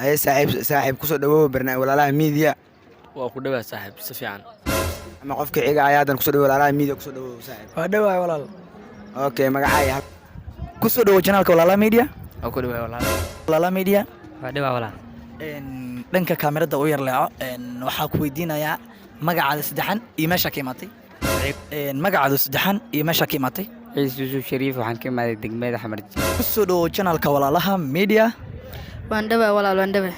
هاي saaxiib ku soo dhawow barnaamij walaalaha media waa ku dhawaa saaxiib si fiican ama qofka xiga ayaadan ku soo dhawow walaalaha media ku soo dhawow saaxiib waa dhawaay walaal okay magacaaga ku soo dhawow channelka walaalaha media waa ku dhawaa walaalaha media waa dhawaa walaal dhanka kaamirada u yar leeco waxaa ku weydiinayaa magacaada saddexan iyo meesha ka imaatay magacaada saddexan iyo meesha ka imaatay ciise yuusuf shariif waxaan ka imaaday degmada xamarji ku soo dhawow channelka walaalaha media waan dhawaa walaal waan dhawaa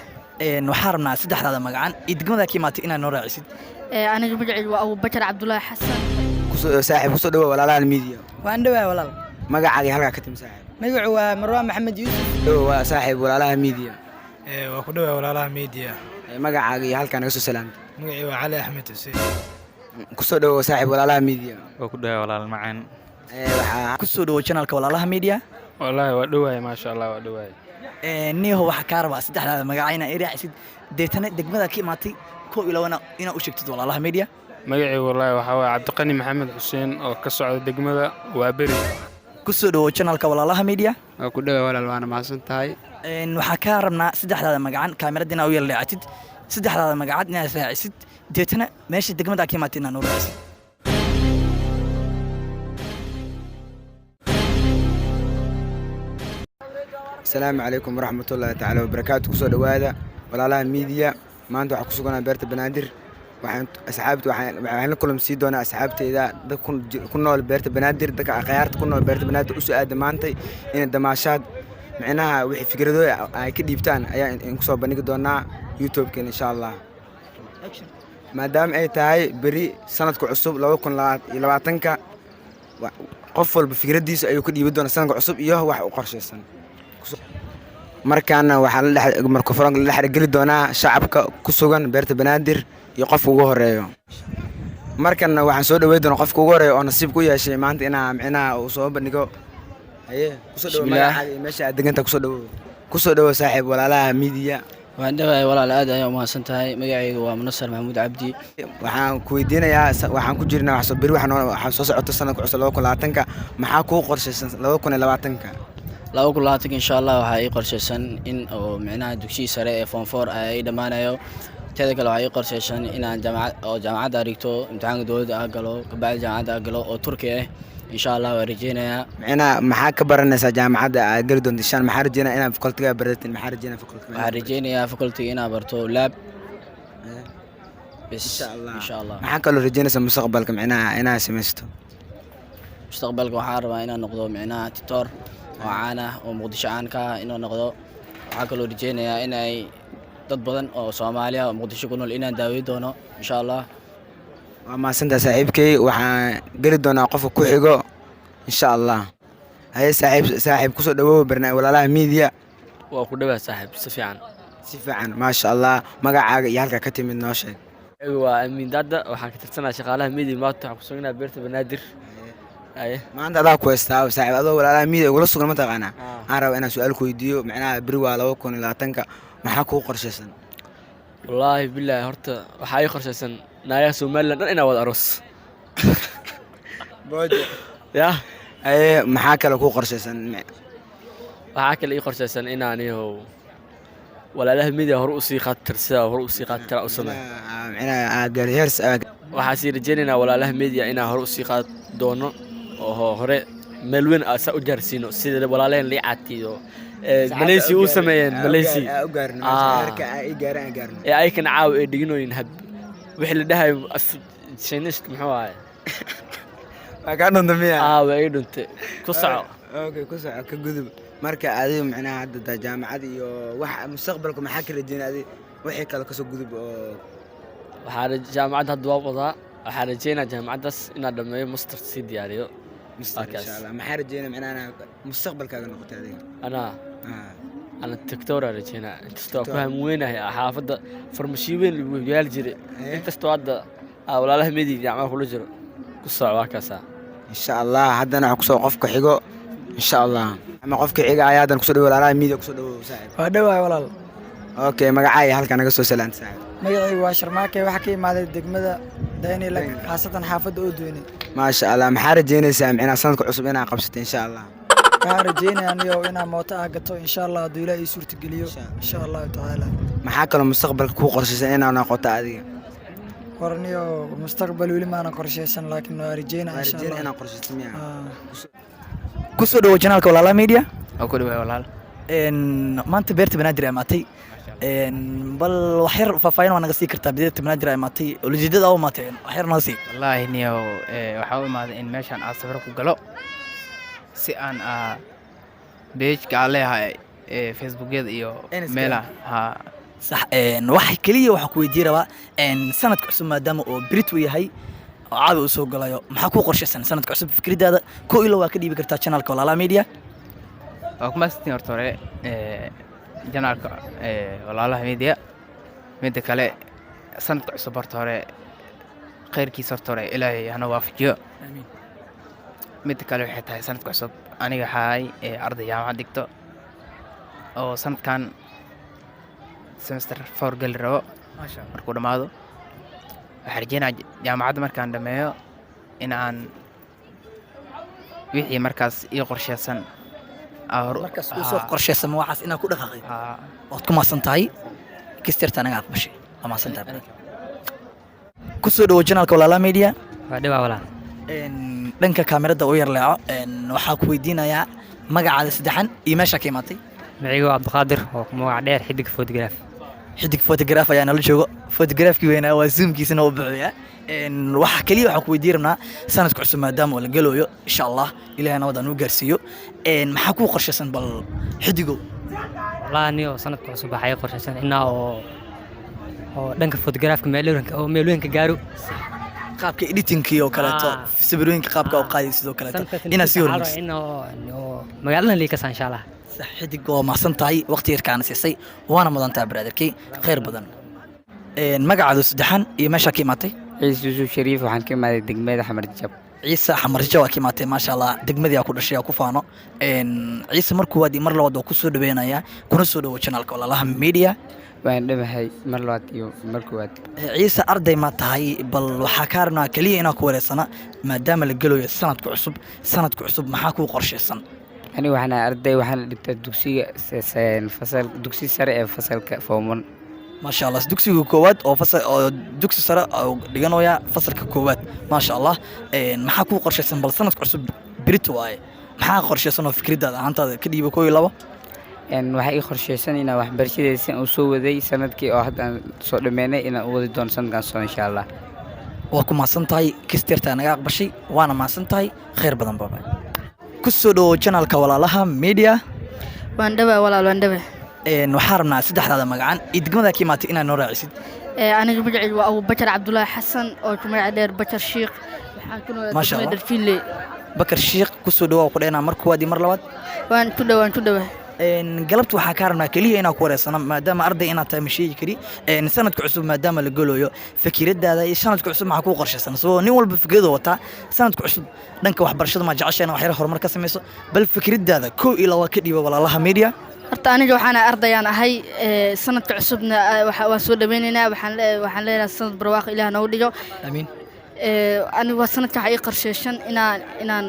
waxaan rabnaa saddexdaada magacan iyo degmada ka imaatay inaad noo raacisid aniga magacaygu waa Abubakar Cabdullaahi Xasan saaxiib ku soo dhawow walaalaha media waan dhawaay walaal magacaaga halka ka tim saaxiib magacu waa Marwaan Maxamed Yuusuf waa saaxiib walaalaha media waa ku dhawaay walaalaha media magacaaga iyo halka naga soo salaamtay magacii waa Cali Axmed Xuseen ku soo dhawow saaxiib walaalaha media waa ku dhawaa walaal macaan waxa ku soo dhawow channelka walaalaha media wallaahi waa dhawaay maasha Allah waa dhawaay niho waxa ka rabaa saddexdaada magacayna ay raacisid deetana degmada ka imaatay koo ilawana inaad u sheegtid walaalaha media magacii wallaahi waxa waa Cabdiqani Maxamed Xuseen oo ka socda degmada waa beri ku soo dhawow channelka walaalaha media waa ku dhawaa walaal waana mahadsan tahay waxaa ka rabnaa saddexdaada magacan kaamirada inaad u yar leecatid saddexdaada magacad inaad raacisid deetana meesha degmada ka imaatay inaad noo raacisid السلام عليكم ورحمة الله تعالى وبركاته كسو دوادا ولاalaha media maanta waxa ku suganaa beerta banaadir waxaan asxaabtu waxaan la kulan sii doonaa asxaabteyda dad ku nool beerta banaadir dadka aqaarta ku nool beerta banaadir u soo aad maantay in damaashaad macnaha wixii fikradooda ay ka dhiibtaan ayaa in ku soo bandhigi doonaa YouTube-keen insha Allah maadaama ay tahay bari sanadka cusub 2020ka qof walba fikradiisa ayuu ka dhiibi doonaa sanadka cusub iyo wax u qorsheysan markaana waxaa la markofoonka la xiriir doonaa shacabka ku sugan beerta banaadir iyo qofka ugu horeeyo markaana waxaan soo dhaweey doonaa qofka ugu horeeyo oo nasiib ku yeeshay maanta inaa uu soo bandhigo ku soo dhaweey magacaaga meesha aad deganta ku soo dhaweey saaxiib walaalaha media waan dhawaay walaal aad ayaan u mahadsan tahay magacaygu waa Munasar Maxamuud Cabdi waxaan ku weydiinayaa waxaan ku jirnaa wax soo bari waxaan soo socota sanadka cusub 2020ka maxaa ku qorshaysan 2020ka 2020 insha Allah waxa ay qorshaysan in oo macnaha dugsiga sare ee form 4 ay dhamaanayo teeda kale waxa ay qorshaysan in aan jaamacad arigto imtixaanka dawladda aan galo kabacdi jaamacad aan galo oo Turkiga ah insha Allah waan rajeynayaa macnaha maxaa ka baranaysaa jaamacadda aad gali doonto shan maxaa rajeynayaa inaad faculty-ga baratin maxaa rajeynayaa faculty-ga waxaan rajeynayaa faculty inaan barto lab insha Allah maxaa kaloo rajeynaysaa mustaqbalka macnaha inaad samaysto mustaqbalka waxaan rabaa inaan noqdo macnaha tutor oo caan ah oo Muqdisho caan ka ah inuu noqdo waxaa kaloo rajeynayaa in ay dad badan oo Soomaaliya oo Muqdisho ku nool inaan daaweyn doono insha Allah waa maasanta saaxiibkay waxaan gali doonaa qofka ku xigo insha Allah haye saaxiib ku soo dhawow barnaamij walaalaha media waa ku dhawaa saaxiib si fiican ma sha Allah magacaaga iyo halka ka timid noo sheeg waa Amiin Dada waxaan ka tirsanaa shaqaalaha media maanta waxaan ku sugnaa beerta banaadir maanta adaa ku heystaa saaxiib adoo walaalaha media ugula sugan ma taqaanaa aan rabo inaan su'aal ku weydiiyo macnaha bari waa 2020ka maxaa ku qorshaysan wallaahi billahi horta waxa ay qorshaysan naayaha Soomaaliland dhan inaa wada aroos boojo yaa maxaa kale ku qorshaysan waxaa kale ii qorshaysan inaan iyo walaalaha media hore u sii qaad u sameeyo macnaha gaarheers waxaa sii rajeynaynaa walaalaha media inaan hore u sii qaad doono oo hore meel weyn aad u gaarsiino sida walaaleen liicatiyo Malaysia u sameeyeen Malaysia ay kan caaw ee dhiginooyin hab wixii la dhahay Chinese muxuu ahay ka dhunta miya way dhuntay ku soco okay ku soco ka gudub marka adiga macnaha hadda jaamacad iyo wax mustaqbalka maxaa ka rajeynaaday wixii kale ka soo gudub oo waxaa jaamacad hadda waa wadaa waxaan rajeynayaa jaamacadaas inaan dhameeyo master si diyaariyo insha Allah maxaa rajeynaa macnaha mustaqbalkaaga noqotay adiga أنا دكتور رجينا أنت استوى وينه حافظ فرمشيوين ويال جري أنت استوى ولا له مدي يعمل كل جرو قصة واكسا إن شاء الله هذا أنا أقصد قفك حجو إن شاء الله أما قفك حجو عيادا قصد ولا لا ميدي قصد ساعد هذا ولا أوكي مقعي هل كان قصد سلام ساعد مقعي واشر معك وحكي مع الدقمة ديني لك خاصة حافظ أودوني ما شاء الله محارج جيني سامعنا صندوق عصب هنا قبست إن شاء الله waxaan rajeynayaa aniyo inaan mooto aa gato insha allah hadduu ilaahay ii suurtageliyo insha allahu tacaala. maxaa kaloo mustaqbalka kuu qorshaysan inaa noqoto adiga horaniyo mustaqbal weli maanan qorshaysan laakiin waa rajeynaa insha rajeyn allah. inaa qorshaysan miyaa kusoo dhawo janaalka walaalaha media. oo ku dhawaay walaal maanta beerta banaadir ay imaatay bal wax yar faahfaahin waa naga sii kartaa beerta banaadir ay imaatay ujeedada u imaatay wax yar naga sii. wallaahi niyow waxaa u imaaday in meeshaan aan safar ku galo si aan beejka aan leeyahay facebookyada iyo Instagram. meelaha haa sax wax kaliya waxa ku weydiin rabaa sanadka cusub maadaama oo Brit uu yahay oo caabi uu soo galayo maxaa ku qorshaysan sanadka cusub fikradaada ko ilo waa ka dhiibi kartaa channelka walaalaha media. waa ku mahadsantiin horta hore janaalka walaalaha media midda kale sanadka cusub horta hore khayrkiisa horta hore ilaahay hana waafajiyo amiin. midda kale waxay tahay sanadka cusub aniga waxaay arday jaamacad dhigto oo sanadkan semester 4 gali rabo maasha Allah. markuu dhammaado waxaan rajeynaa jaamacadda markaan dhammeeyo in aan wixii markaas ii qorsheysan markaas uu soo qorshaysan waxaas inaad ku dhaqaaqay haa waad ku maasan tahay kistirta anaga aqbashay waa maasan tahay ku soo dhawo channelka walaalaha media. waa dhibaa walaal dhanka kaamirada u yar leeco waxaa ku weydiinayaa magacaada saddexan iyo meesha ka imaatay. magacaygu waa Cabdiqaadir oo ku magac dheer xidig photograph xidig photograph ayaa nala joogo photograph-kii weynaa waa zoomkiisana u buuxiyaa waxa kaliya waxaan ku weydiin rabnaa sanadka cusub maadaama oo la galayo insha allah ilaahay nabadaan u gaarsiiyo maxaa ku qorshaysan bal xidigow. wallaahi anigo sanadka cusub waxay qorshaysan inaa oo dhanka photograph-ka meel weyn ka gaaro qaabka editing-kii oo kaleeto sawirooyinka qaabka oo qaadi sidoo kaleeto inaad sii hormariso inoo magaaladan liikasa insha allah. sax xidig waa mahadsan tahay waqti yarkaana siisay waana mudan tahay brotherkay khayr badan. magacaadu saddexan iyo meesha ka imaatay. ciise yuusuf shariif waxaan ka imaaday degmada xamar jab ciise xamar jab waa ka imaatay maasha allah degmadii aa ku dhashay aa ku faano ciise mar koowaad iyo mar labaad waa ku soo dhaweynayaa kuna soo dhawo channelka walaalaha media. waan dhabahay mar labaad iyo mar koowaad ciise arday ma tahay bal waxaa ka rabnaa kaliya inaa ku wareersana maadaama la gelayo sanadka cusub maxaa kuu qorshaysan. aniga waxaan ahay arday waxaana dhigtaa dugsi sare ee fasalka form 1 maasha allah dugsiga koowaad oo dugsi sare oo dhiganaya fasalka koowaad maasha allah maxaa kuu qorshaysan bal sanadka cusub Brit waaye maxaa qorshaysan oo fikradaada ahaantaada ka dhiibo 1 iyo 2. waxaa ii qorshaysan inaan waxbarashadaysa u soo waday sanadkii oo hadda aan soo dhammeynay inaan u wadi doono sanadkan soo insha allah. waa ku mahadsan tahay kistirta naga aqbashay waana mahadsan tahay khayr badan baba. ku soo dhawo channelka walaalaha media. waan dhawaa walaal waan dhawaa waxaan rabnaa saddexdaada magacan iyo degmada ka imaatay inaad noo raacisid. aniga magacaygu waa Abubakar Cabdullaahi Xasan oo ku magac dheer Bakar Sheekh waxaan ku Masha noolaa Allah. Darfile Bakar Sheekh ku soo dhawo ku dheena mar koowaad iyo mar labaad. waan ku dhawaa galabta waxaa ka rabnaa kaliya inaa ku wareersana maadaama arday inaad tahay ma sheegi kari sanadka cusub maadaama la galayo fikiradaada iyo sanadka cusub maxaa kuu qorshaysan soo nin walba fikrado wataa sanadka cusub dhanka waxbarashada ma jeceshahay wax yar horumar ka samayso bal fikradaada 1 iyo 2 ka dhiibo walaalaha media. horta aniga waxaan ardayaan ahay sanadka cusubna waan soo dhaweynaynaa waxaan leenahay sanad barwaaqo ilaah noogu dhigo amiin. aniga sanadka waxaa ii qorshaysan inaan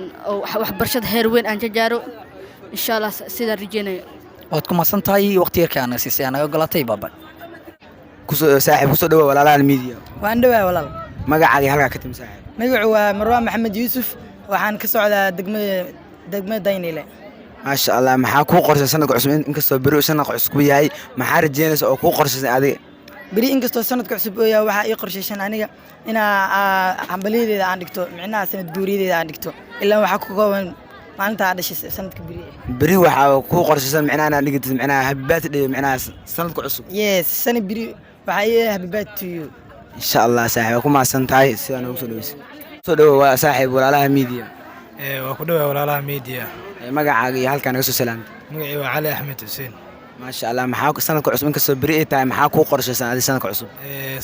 waxbarashada heer weyn aan ka gaaro insha allah sidaan rajeynayo. waad ku mahadsan tahay waqti yarka aan siisay anaga golatay baba. saaxiib kusoo dhawo walaalaha media. waan dhawaa walaal magacaaga halkaa ka timi saaxiib. magacu waa marwaan maxamed yuusuf waxaan ka socdaa degmada daynile. maasha allah maxaa kuu qorshaysan sanadka cusub inkastoo beri sanadka cusub yahay maxaa rajeynaysa oo kuu qorshaysan adiga. beri inkastoo sanadka cusub oo yahay waxaa ii qorshaysan aniga inaa hambaliyadeeda aan dhigto micnaha sanad guuriyadeeda aan dhigto ilaa waxaa ku kooban maalinta aad dhashay sanadka beri waxaa kuu qorshaysan micnaha inaad dhigtid micnaha happy birthday micnaha sanadka cusub. yes sanad beri waxaa ii happy birthday to you. insha allah saaxiib waa ku mahadsan tahay sidaan ugu soo dhaweysay. soo dhawo waa saaxiib walaalaha media. waa ku dhawaa walaalaha media. magacaaga iyo halkaa naga soo salaamtay. magacii waa cali axmed xuseen. maasha allah maxaa sanadka cusub inkastoo beri ay tahay maxaa kuu qorshaysan adi sanadka cusub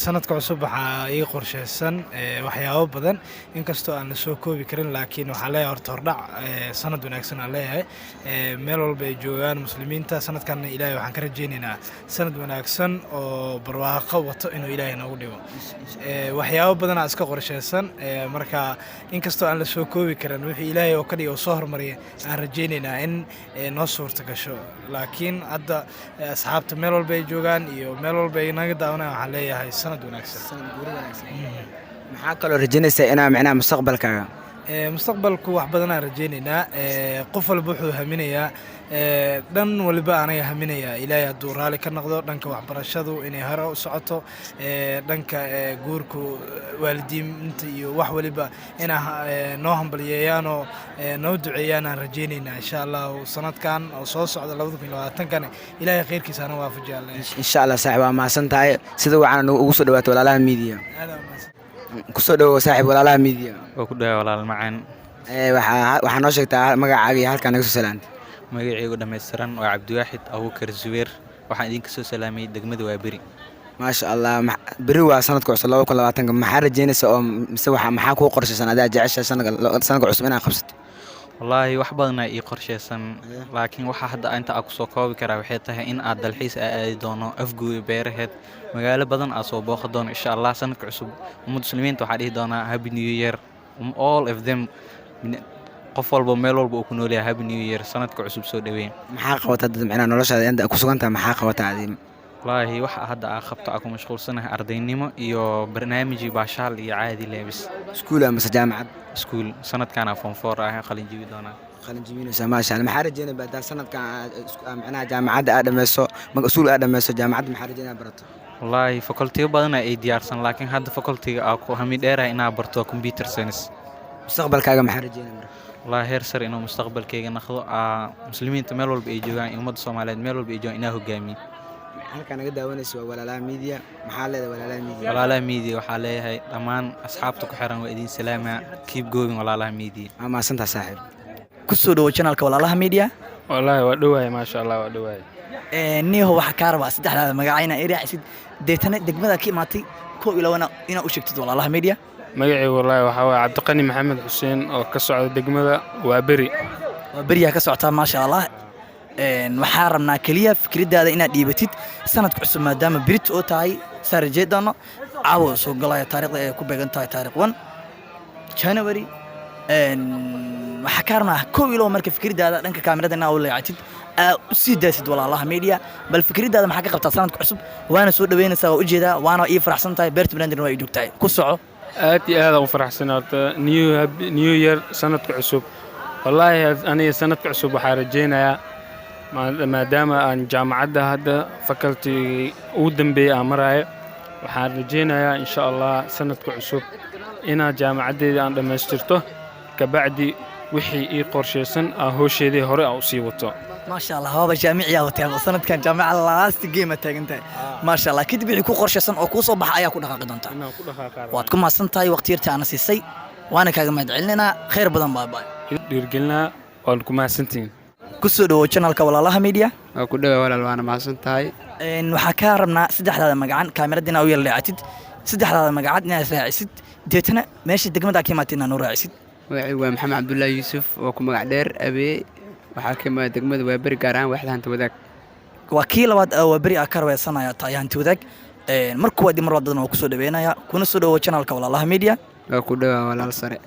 sanadka cusub waxaa ii qorshaysan waxyaabo badan inkastoo aan la soo koobi karin laakiin waxaa leeyahay horta hordhac sanad wanaagsan aan leeyahay meel walba ay joogaan muslimiinta sanadkan ilaahay waxaan ka rajaynaynaa sanad wanaagsan oo barwaaqo wato inuu ilaahay noogu dhigo waxyaabo badan aa iska qorshaysan marka inkastoo aan la soo koobi karin wixii ilaahay oo ka dhiga oo soo hormariyay aan rajaynaynaa in noo suurta gasho laakiin hadda asxaabta meel walba ay joogaan iyo meel walba ay naga daawanayaan waxaan leeyahay sanad wanaagsan maxaa kaloo rajaynaysaa inaa micnaha mustaqbalkaaga mustaqbalku wax badanaan rajaynaynaa qof walba wuxuu haminayaa dhan waliba anaga haminayaa ilaahay hadduu raalli ka noqdo dhanka waxbarashadu inay hore u socoto dhanka guurku waalidiinta iyo wax waliba inaa noo hambalyeeyaanoo noo duceeyaan aan rajaynaynaa insha allahu sanadkan oo soo socda 2020kan ilaahay khayrkiisa hana waafajiya insha allah saaxiib waa mahadsan tahay sida wacan ugu soo dhawaatay walaalaha miidiya kusoo dhawow saaxiib walaalaha miidiya waa ku dhawaay walaal macaan waxaa noo sheegtaa magacaaga iyo halkaa naga soo salaantay magacaygu dhammaystiran waa cabdiwaaxid abuukar zubeer waxaan idinka soo salaamay degmada waa beri maasha allah beri waa sanadka cusub 2020 maxaa rajaynaysa oo mise maxaa kuu qorshaysan adaa jecesha sanadka cusub inaad qabsato wallaahi wax badanaa ii qorshaysan laakiin waxaa hadda inta aan kusoo koobi karaa waxay tahay in aad dalxiis aadi doono afguuyo beeraheed magaalo badan aad soo booqan doono insha allah sanadka cusub ummadda muslimiinta waxaa dhihi doonaa happy new year all of them qof walba meel walba uu ku nool yahay happy new year sanadka cusub soo dhaweyn maxaa qabataa dad micnaha noloshaada inta ku sugan tahay maxaa qabataa adiga wallaahi waxa hadda aan qabto aan ku mashquulsanahay ardaynimo iyo barnaamij baashaal iyo caadi leebis iskuul ama jaamacad iskuul sanadkan form 4 ah qalin jibi doona qalin jibinaysa maasha allah maxaa rajaynaa baada sanadkan micnaha jaamacadda aad dhameyso iskuul aad dhameyso jaamacadda maxaa rajaynaa barato wallaahi faculty badan ay diyaarsan laakiin hadda faculty-ga aan ku hami dheerahay inaan barto computer science mustaqbalkaaga maxaa rajaynaa wallaahi heer sare inuu mustaqbalkayga noqdo muslimiinta meel walba ay joogaan iyo ummadda Soomaaliyeed meel walba ay joogaan inaan hogaamiyo halka naga daawanayso waa walaalaha media maxaa leedahay walaalaha media walaalaha media waxaa leeyahay dhammaan asxaabta ku xiran waa idin salaama keep going walaalaha media ama santa saaxiib ku soo dhawo channelka walaalaha media wallaahi waa dhawaay maasha allah waa dhawaay niho waxa ka rabaa saddexdaada magacayna ay raacisid deetana degmada ka imaatay koo ilawana inaad u sheegtid walaalaha media magacaygu wallaahi waxaa waaye cabdiqani maxamed xuseen oo ka socda degmada waa beri beriyaa ka socotaa maasha allah waxaa rabnaa keliya fikradaada inaad dhiibatid sanadka cusub maadaama berit oo tahay saa rajay doono caawa soo galaya taariikhda ay ku beegan tahay taariikh 1 January waxaa ka rabnaa koo ilo marka fikradaada dhanka kaamirada inaad u leexatid u sii daasid walaalaha media bal fikradaada maxaa ka qabtaa sanadka cusub waana soo dhaweynaysaa oo ujeedaa waana ii faraxsan tahay beerta brandon waa ii joogtahay ku soco aad iyo aad u faraxsan horta new year sanadka cusub wallaahi aniga sanadka cusub waxaa rajaynayaa maadaama aan jaamacadda hadda faculty ugu dambeeyay aan maraayo waxaan rajaynayaa insha allah sanadka cusub inaad jaamacaddeeda aan dhammaystirto kabacdi wixii ii qorshaysan aan howsheedii hore aan u sii wato maasha allah waaba jaamiciyaa wataa sanadkan jaamica last game taagantahay maasha allah kadib wixii ku qorshaysan oo kuu soo baxa ayaa ku dhaqaaqi doontaa waad ku maasan tahay waqti yarta aan siisay waana kaaga mahadcelinaa khayr badan baabaa dhiirgelinaa waan ku mahadsantihiin ku soo dhawo channelka walaalaha media waa ku dhawaay walaal waana mahadsan tahay waxaa ka rabnaa saddexdaada magacan kaamirada inaad u yar leexatid saddexdaada magacaad inaad raacisid deetana meesha degmada ka imaatay inaad noo raacisid magacaygu waa maxamed cabdullaahi yuusuf oo ku magac dheer abee waxaa ka imaada degmada waa beri gaar ahaan waaxda hanti wadaag waa kii labaad waa beri aa ka rabaysanaya tahay hanti wadaag markuu waa dimar badan oo ku soo dhaweynaya kuna soo dhawo channelka walaalaha media waa ku dhawaa walaal sare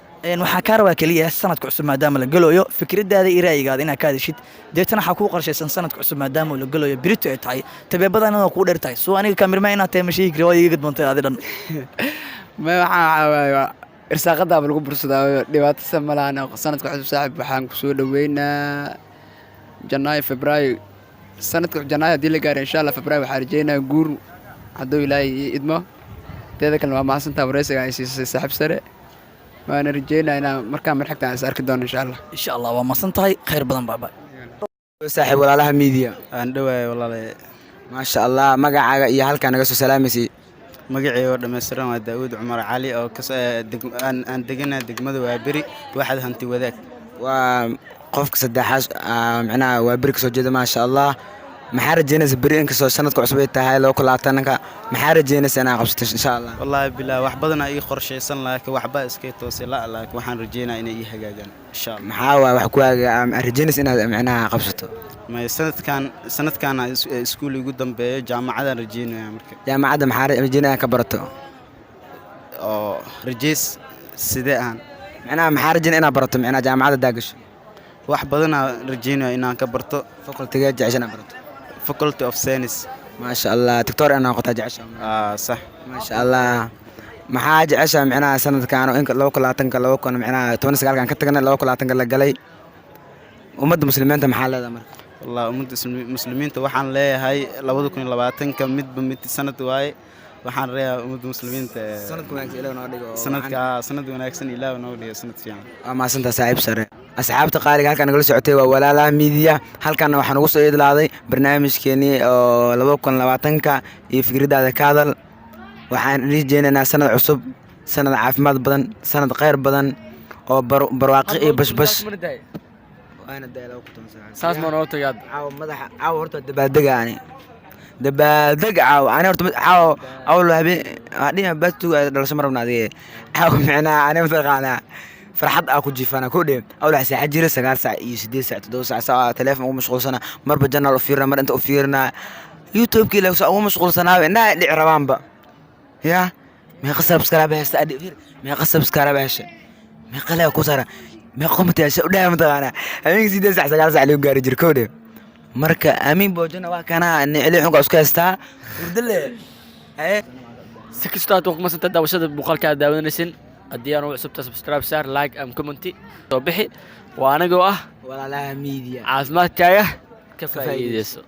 waxaa ka rabaa keliya sanadka cusub maadaama la galayo fikradaada iyo ra'yigaada inaad ka hadashid deetana waxaa kuu qorshaysan sanadka cusub maadaama la galayo berito ay tahay tabeebadan inaad kuu dheer tahay soo aniga kaamirma inaad tahay ma sheegi kari waa iga gadboontay adi dhan ma waxaa irsaaqadaaba lagu bursadaayo dhibaatasa malahan sanadka cusub saaxib waxaan ku soo dhaweynaa janaayo febraayo sanadka janaayo haddii la gaaro insha allah febraayo waxaa rajeynaa guur hadduu ilaahay idmo teeda kalena waa mahadsantaa wareysiga ay siisay saaxiib sare waana rajeynaa inaan markaan marxigta aan is arki doono insha allah waa mahadsan tahay khayr badan baaba saaxiib walaalaha media aan dhawaay walaale maasha allah magacaaga iyo halkaa naga soo salaamaysay magacayga oo dhammaystiran waa daawud cumar cali oo aan deganaa degmada waa beri waaxad hanti wadaag waa qofka saddexaad micnaha waa beri ka soo jeeda maasha allah maxaa rajeynaysa beri inkastoo sanadka cusub ay tahay 2020 maxaa rajeynaysa inaad qabsato insha Allah wallaahi bilaa wax badan ii qorshaysan laakiin waxba iska toosay laakiin waxaan rajeynayaa inay ii hagaagaan insha Allah maxaa waa wax ku rajeynaysa inaad macnaha qabsato may sanadkan iskuul ugu dambeeyo jaamacadaan rajeynayaa marka jaamacadda maxaa rajeynaya ka barato oo rajeys sidee aan macnaha maxaa rajeynaya inaad barato macnaha jaamacadda daagasho wax badan aan rajeynayaa inaan ka barto faculty-ga jeceshan barato faculty of science ما شاء الله دكتور أنا قطع جعشة صح ما شاء الله محاج عشا معنا سنة كانوا إنك لو كلا تنك لو كانوا معنا تونس قال كان كتجنا لو كلا تنك لقلي ومد مسلمين محل هذا مر والله ومد مسلمين توحن ليه هاي لو بدكم لبعتين كم مد بمد سنة واي وحن ريا ومد مسلمين سنة كمان إلى ونودي سنة وناكسن إلى ونودي سنة فيها ما سنت سعيب سري asxaabta qaaliga halkan nagala socotay waa walaalaha media halkan waxaan ugu soo idlaaday barnaamijkeeni oo 2020ka iyo fikradaada ka hadal waxaan rajeynaynaa sanad cusub sanad caafimaad badan sanad khayr badan oo barwaaqo iyo bashbash waana daalaw ku toonsan saas ma noo tagad madaxa horta dabaaldagaani dabaaldeg ani horta awal habeen hadii baastu dhalasho marabna adiga macnaa ani mataqaanaa فرحت أكو جيفانا كودي أول ساعة جيرة 9 ساعة 8 ساعة 2 ساعة تلفون أو مشغول سنة مر بجنا الأوفيرنا مر أنت أوفيرنا يوتيوب كي أو مشغول سنة نا لعربان بقى يا ما قصر بسكرة بهش تأدي ما قصر بسكرة بهش ما قلها كوسرة ما قمت يا شو ده متغانا أمين زيد ساعة 9 ساعة اليوم قاري جير كودي مركا أمين بوجنا وكنا إن عليه حقوق سكاستا ودله إيه سكستات وقت مثلا تداوشة بقال كذا داونسين haddii aan u cusubta subscribe saar like am comment soo bixi waa anagoo ah walaalaha media caafimaadkaaga ka faa'iideyso